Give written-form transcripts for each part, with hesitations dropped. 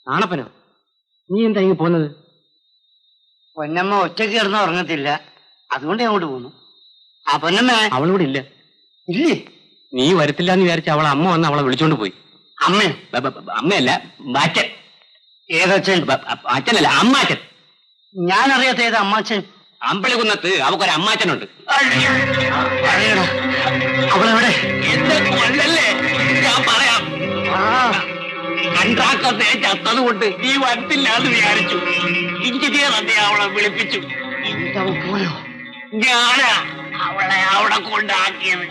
നാണപ്പനോ? നീ എന്താ ഇങ്ങ് പോന്നത്? പൊന്നമ്മ ഒറ്റയ്ക്ക് കിടന്ന് ഉറങ്ങത്തില്ല, അതുകൊണ്ട് അങ്ങോട്ട് പോന്നു. ആ പൊന്നമ്മ അവളോട് ഇല്ല. ഇല്ലേ? നീ വരത്തില്ല എന്ന് വിചാരിച്ച അവളെ അമ്മ വന്ന് അവളെ വിളിച്ചോണ്ട് പോയി. അമ്മയോ? അമ്മയല്ല, അച്ഛൻ. ഏതച്ഛൻ? അച്ഛനല്ല, അമ്മാച്ചൻ. ഞാനറിയാത്ത ഏത് അമ്മാച്ചൻ? അമ്പലകുന്നത്ത് അവക്കൊരു അമ്മാച്ചനുണ്ട്. പറയടാ, അവളെവിടെ? കൊല്ലല്ലേ, ഞാൻ പറയാം. കൺട്രാക്ടറെ ചത്തത് കൊണ്ട് നീ വരത്തില്ല എന്ന് വിചാരിച്ചു. എഞ്ചിനീയർ അദ്ദേഹം അവളെ വിളിപ്പിച്ചു. പോയോ? ഞാനാ അവളെ അവിടെ കൊണ്ടാക്കിയത്.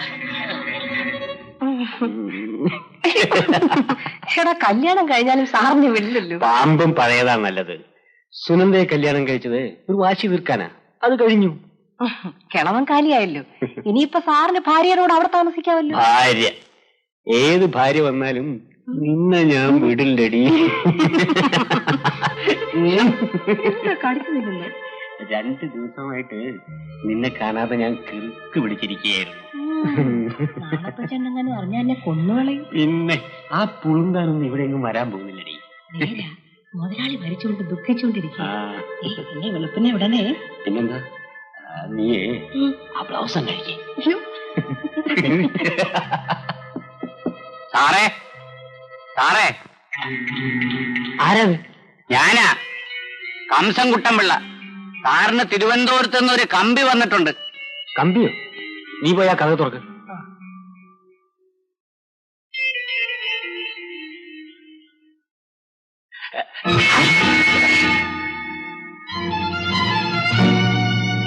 എടാ, കല്യാണം കഴിഞ്ഞാലും സാറിന് വിടില്ലല്ലോ. പാമ്പും പഴയതാണ് നല്ലത്. സുനന്ദയെ കല്യാണം കഴിച്ചത് ഒരു വാശി തീർക്കാനാ, അത് കഴിഞ്ഞു. കിളവൻ കാലിയായല്ലോ. ഇനിയിപ്പൊ സാറിന് ഭാര്യയോട് അവിടെ താമസിക്കാമല്ലോ. ഭാര്യ ഏത് ഭാര്യ വന്നാലും നിന്നെ ഞാൻ വിടില്ലടി. കടിക്കുന്നില്ലല്ലോ. 2 ദിവസമായിട്ട് നിന്നെ കാണാതെ ഞാൻ കിറുക്ക് പിടിച്ചിരിക്കുകയായിരുന്നു. നാണപ്പച്ചെണ്ണെങ്ങനെ പറഞ്ഞ എന്നെ കൊന്നുകളയും. പിന്നെ ആ പുളുന്താനൊന്നും ഇവിടെ എങ്ങും വരാൻ പോകുന്നില്ലടി. മുതലാളി മരിച്ചുകൊണ്ട് ദുഃഖിച്ചുകൊണ്ടിരിക്കും. വെളുപ്പിനെ ഉടനെ. പിന്നെന്താ, നീയേ ആ ബ്ലൗസം കഴിക്കേ. സാറേ, സാറേ. ആരത്? ഞാനാ, കംസൻകുട്ടൻ പിള്ള. സാറിന് തിരുവനന്തപുരത്ത് നിന്ന് ഒരു കമ്പി വന്നിട്ടുണ്ട്. കമ്പിയോ? നീ പോയാ കഥ തുറക്ക്.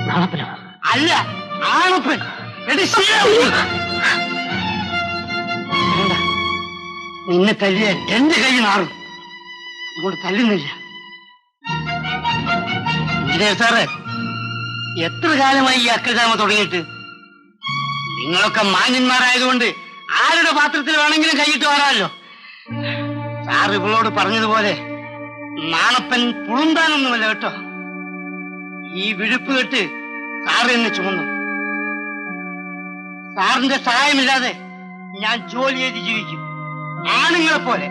നാണപ്പനോ? അല്ല, ആണപ്പൻ. നിന്നെ തല്ലിയ എന്റെ കൈ നാറും, അതുകൊണ്ട് തല്ലുന്നില്ല. എഞ്ചിനീയർ സാറ്, എത്ര കാലമായി ഈ അക്രമ തുടങ്ങിയിട്ട്? നിങ്ങളൊക്കെ മാന്യന്മാരായതുകൊണ്ട് ആരുടെ പാത്രത്തിൽ വേണമെങ്കിലും കൈയിട്ട് വരാമല്ലോ. സാർ ഇവളോട് പറഞ്ഞതുപോലെ നാണപ്പൻ പുളുന്താനൊന്നുമല്ല കേട്ടോ. ഈ വിഴുപ്പ് കെട്ട് സാറ് എന്നെ ചുമന്നു. സാറിന്റെ സഹായമില്ലാതെ ഞാൻ ജോലി ചെയ്ത് ജീവിക്കും, ആണുങ്ങളെ പോലെ,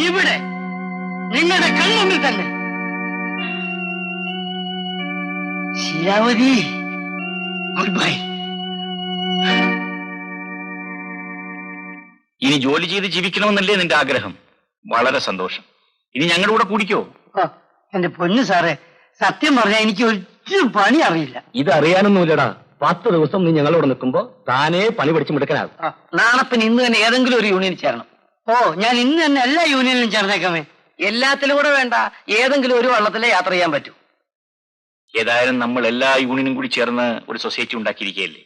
ഇവിടെ നിങ്ങളുടെ കൺമുമ്പിൽ തന്നെ. ശിലാവതി, ഗുഡ് ബൈ. ഇനി ജോലി ചെയ്ത് ജീവിക്കണമെന്നല്ലേ നിന്റെ ആഗ്രഹം? വളരെ സന്തോഷം. ഇനി ഞങ്ങളുടെ കൂടെ കൂടിക്കോ. എന്റെ പൊന്നു സാറേ, സത്യം പറഞ്ഞാൽ എനിക്ക് ഒരു പണി അറിയില്ല. ഇതറിയാനൊന്നുമില്ലടാ. 10 ദിവസം നീ ഞങ്ങളോട് നിൽക്കുമ്പോ താനേ പണി പഠിച്ചു മിടുക്കനാകും. നാണപ്പൻ ഇന്ന് തന്നെ ഏതെങ്കിലും ഒരു യൂണിയനിൽ ചേരണം. ഓ, ഞാൻ ഇന്ന് തന്നെ എല്ലാ യൂണിയനിലും ചേർന്നേക്കാമേ. എല്ലാത്തിലും കൂടെ വേണ്ട, ഏതെങ്കിലും ഒരു വള്ളത്തിലെ യാത്ര ചെയ്യാൻ പറ്റൂ. ഏതായാലും നമ്മൾ എല്ലാ യൂണിയനും കൂടി ചേർന്ന് ഒരു സൊസൈറ്റി ഉണ്ടാക്കിയിരിക്കുകയല്ലേ.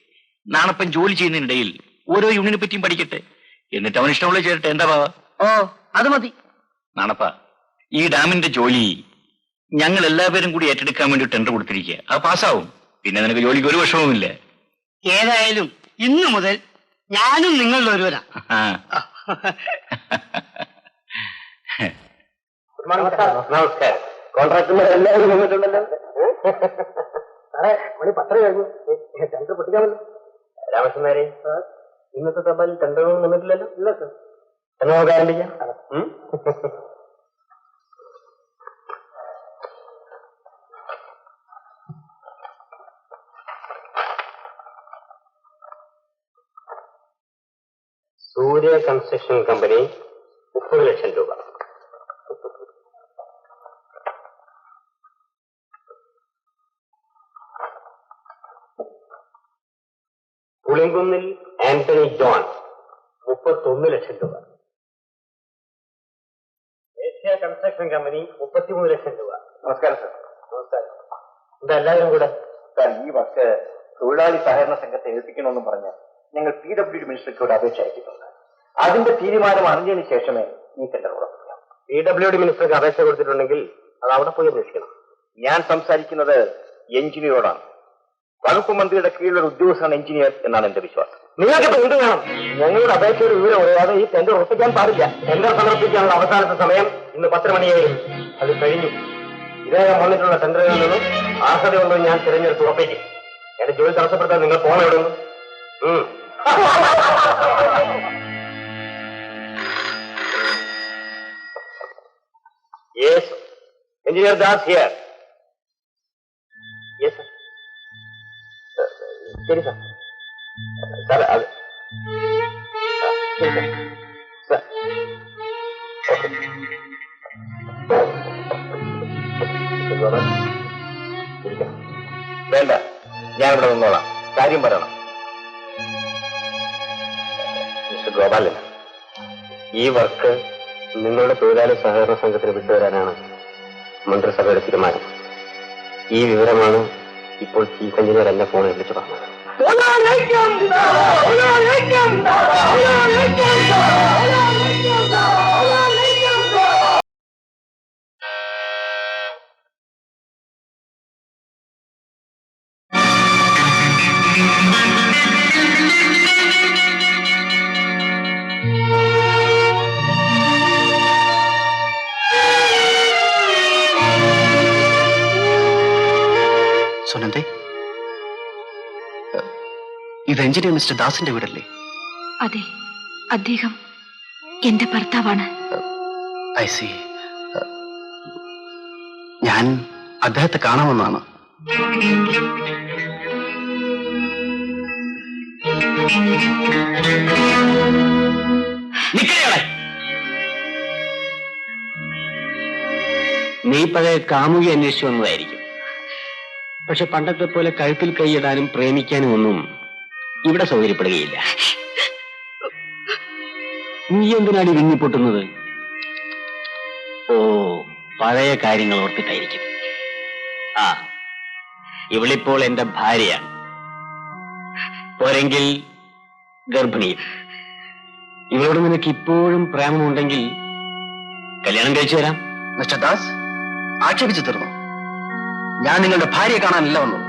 നാണപ്പൻ ജോലി ചെയ്യുന്നതിനിടയിൽ ഓരോ യൂണിയനെ പറ്റിയും പഠിക്കട്ടെ, എന്നിട്ട് അവൻ ഇഷ്ടമുള്ള ചേരട്ടെ. എന്താ ബാബ? ഓ, അത് മതി. നാണപ്പ, ഈ ഡാമിന്റെ ജോലി ഞങ്ങൾ എല്ലാവരും കൂടി ഏറ്റെടുക്കാൻ വേണ്ടി ടെൻഡർ കൊടുത്തിരിക്കുക. അത് പാസ്സാവും, പിന്നെ നിനക്ക് ജോലിക്ക് ഒരു വിഷമവുമില്ല. ഏതായാലും ഇന്നു മുതൽ ഞാനും നിങ്ങളിൽ ഒരുവരാ. നമസ്കാരം. കോൺട്രാക്ടർമാർ എല്ലാവരും വന്നിട്ടുണ്ടല്ലോ. മണി 10 കഴിഞ്ഞു. ടെൻഡർ പൊട്ടിക്കാമല്ലോ. രാമകൃഷ്ണനാരെ, ഇന്നത്തെ തപാലിൽ ടെൻഡറൊന്നും വന്നിട്ടില്ലല്ലോ. ഇല്ല സർ. എന്നാ നമുക്ക് ആരംഭിക്കാം. സൂര്യ കൺസ്ട്രക്ഷൻ കമ്പനി 30 ലക്ഷം രൂപ. പുളിങ്കുന്നിൽ ആന്റണി ജോൺ 31 ലക്ഷം രൂപ. ഏഷ്യ കൺസ്ട്രക്ഷൻ കമ്പനി 33 ലക്ഷം രൂപ. നമസ്കാരം സർ. നമസ്കാരം. എന്താ എല്ലാവരും കൂടെ? സാർ, ഈ വർഷം തൊഴിലാളി സഹകരണ സംഘത്തെ ഏൽപ്പിക്കണമെന്നും പറഞ്ഞ് ഞങ്ങൾ PWD മിനിസ്റ്റർക്ക് ഒരു അപേക്ഷ അയച്ചിട്ടുണ്ട്. അതിന്റെ തീരുമാനം അറിഞ്ഞതിന് ശേഷമേ ഈ ടെൻഡർ ഉറപ്പിക്കാം. PWD മിനിസ്റ്റർക്ക് അപേക്ഷ കൊടുത്തിട്ടുണ്ടെങ്കിൽ അത് അവിടെ പോയി അന്വേഷിക്കണം. ഞാൻ സംസാരിക്കുന്നത് എഞ്ചിനീയറോടാണ്. വകുപ്പ് മന്ത്രിയുടെ കീഴിലൊരു ഉദ്യോഗസ്ഥനാണ് എഞ്ചിനീയർ എന്നാണ് എന്റെ വിശ്വാസം. നിങ്ങൾക്കിപ്പോ എന്ത് വേണം? ഞങ്ങളുടെ അപേക്ഷയുടെ വിവരം അറിയാതെ ഈ ടെൻഡർ ഉറപ്പിക്കാൻ പാടില്ല. ടെൻഡർ സമർപ്പിക്കാനുള്ള അവസാനത്തെ സമയം ഇന്ന് 10 മണിയായിരുന്നു. അത് കഴിഞ്ഞു. ഇദ്ദേഹം വന്നിട്ടുള്ള ടെൻഡറുകളിൽ നിന്നും ആർഹതയുണ്ടോ ഞാൻ തിരഞ്ഞെടുത്ത് ഉറപ്പിക്കും. എന്റെ ജോലി തടസ്സപ്പെടുത്താൻ നിങ്ങൾ പോണ എവിടെ നിന്ന്? Yes, engineer Das here. Yes sir. ശരി സാർ. സാർ അത് ശരി സാർ. സാർ വേണ്ട, ഞാനിവിടെ നിന്നോളാം. കാര്യം പറയണം. മിസ്റ്റർ ഗോപാലൻ, ഈ വർക്ക് നിങ്ങളുടെ തൊഴിലാളി സഹകരണ സംഘത്തിന് വിട്ടുതരാനാണ് മന്ത്രിസഭയുടെ തീരുമാനം. ഈ വിവരമാണ് ഇപ്പോൾ ചീഫ് എഞ്ചിനീയർ എന്നെ ഫോണിൽ വിളിച്ചു പറഞ്ഞത്. സുനന്ദേ, ഇത് എഞ്ചിനീയർ മിസ്റ്റർ ദാസിന്റെ വീടല്ലേ? അതെ, അദ്ദേഹം എന്റെ ഭർത്താവാണ്. I C. ഞാൻ അദ്ദേഹത്തെ കാണാമെന്നാണ്. നീ പഴയ കാമുകി അന്വേഷിച്ചു വന്നതായിരിക്കും. പക്ഷെ പണ്ടത്തെ പോലെ കഴുത്തിൽ കൈയിടാനും പ്രേമിക്കാനും ഒന്നും ഇവിടെ സൗകര്യപ്പെടുകയില്ല. നീ എന്തിനാണ് വിങ്ങിപ്പൊട്ടുന്നത്? ഓ, പഴയ കാര്യങ്ങൾ ഓർത്തിട്ടായിരിക്കും. ആ, ഇവളിപ്പോൾ എന്റെ ഭാര്യയാണ്. പോരെങ്കിൽ ഗർഭിണിയും. ഇവളോട് നിനക്ക് ഇപ്പോഴും പ്രേമമുണ്ടെങ്കിൽ കല്യാണം കഴിച്ചു തരാം. മിസ്റ്റർ ദാസ്, ആക്ഷേപിച്ചു തീർന്നു. ഞാൻ നിങ്ങളുടെ ഭാര്യയെ കാണാനല്ല വന്നത്,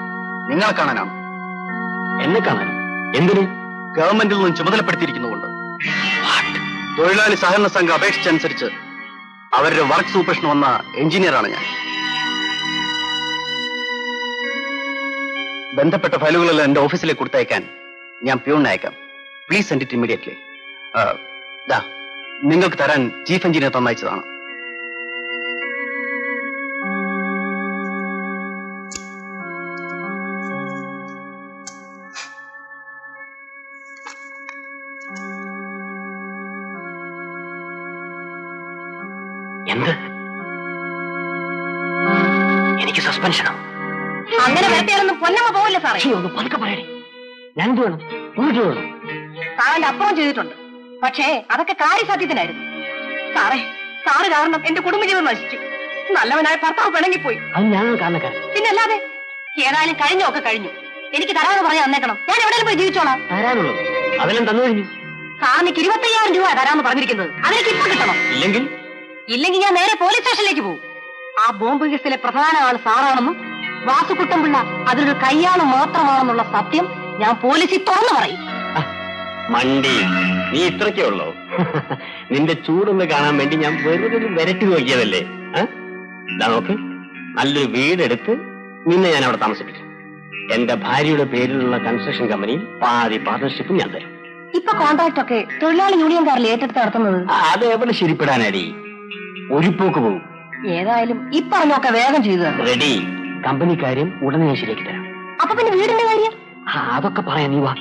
നിങ്ങളെ കാണാനാണ്. എന്നെ കാണാൻ എന്തിന്? ഗവൺമെന്റിൽ നിന്നും ചുമതലപ്പെടുത്തിയിരിക്കുന്നുകൊണ്ട്. തൊഴിലാളി സഹകരണ സംഘം അപേക്ഷിച്ചനുസരിച്ച് അവരുടെ വർക്ക് സൂപ്പർവിഷൻ വന്ന എഞ്ചിനീയറാണ് ഞാൻ. ബന്ധപ്പെട്ട ഫയലുകളെല്ലാം എന്റെ ഓഫീസിലേക്ക് കൊടുത്തയക്കാൻ ഞാൻ പ്യൂണിനെ അയക്കാം. Please send it immediately. നിങ്ങൾക്ക് തരാൻ ചീഫ് എഞ്ചിനീയർ തന്നയച്ചതാണ്. എന്ത്? എനിക്ക് സസ്പെൻഷനോ? അങ്ങനെ വരട്ടെയാണെന്ന് പൊന്നമ്മ പോവില്ല സാറേ. ഒന്ന് പതുക്കെ പറയണേ. ഞാൻ എന്ത് വേണം? ഇങ്ങോട്ട് വേണം. സാറിന്റെ അപ്പുറം ചെയ്തിട്ടുണ്ട്. പക്ഷേ അതൊക്കെ കാര്യസാധ്യത്തിനായിരുന്നു. സാറേ, സാറ് കാരണം എന്റെ കുടുംബജീവിതം നശിച്ചു. നല്ലവനായ ഭർത്താവ് പിണങ്ങിപ്പോയി. അത് ഞാൻ കാരണക്കാരൻ. പിന്നല്ലാതെ. ഏതായാലും കഴിഞ്ഞൊക്കെ കഴിഞ്ഞു. എനിക്ക് തരാമെന്ന് പറയാൻ വന്നേക്കണം. ഞാൻ എവിടെയും പോയി ജീവിച്ചോളാം. തരാനുള്ളത് അതെല്ലാം തന്നു കഴിഞ്ഞു. സാറിന് 25,000 രൂപ തരാമെന്ന് പറഞ്ഞിരിക്കുന്നത്. അതിലേക്ക് ഇപ്പൊ കിട്ടണം. ഇല്ലെങ്കിൽ ഞാൻ നേരെ പോലീസ് സ്റ്റേഷനിലേക്ക് പോകും. ആ ബോംബ് കേസിലെ പ്രധാന ആൾ സാറാണെന്നും വാസുകുട്ടൻപിള്ള അതിലൊരു കയ്യാള് മാത്രമാണെന്നുള്ള സത്യം ഞാൻ പോലീസിൽ തുറന്നു പറയും. മണ്ടി, നീ ഇത്രയ്ക്കേ ഉള്ളോ? നിന്റെ ചൂടൊന്ന് കാണാൻ വേണ്ടി ഞാൻ വെറുതെ വിരട്ടി നോക്കിയതല്ലേ. നോക്ക്, നല്ലൊരു വീടെടുത്ത് നിന്നെ ഞാൻ അവിടെ താമസിപ്പിക്കും. എന്റെ ഭാര്യയുടെ പേരിലുള്ള കൺസ്ട്രക്ഷൻ കമ്പനിയിൽ പാതി പാർട്ണർഷിപ്പ് ഞാൻ തരും. ഇപ്പൊ കോൺട്രാക്ട് ഒക്കെ തൊഴിലാളി യൂണിയൻകാരിൽ ഏറ്റെടുത്ത് നടത്തുന്നത്. അത് എവിടെ ശരിപ്പെടാനടി? ഒരു പോക്ക് പോകും. ഏതായാലും ഇപ്പറഞ്ഞൊക്കെ വേഗം ചെയ്തു. റെഡി. കമ്പനി കാര്യം ഉടനെ ഞാൻ ശരിയാക്കി തരാം. അപ്പൊ പിന്നെ വീടിന്റെ കാര്യം? അതൊക്കെ പറയാം, നീ വാ.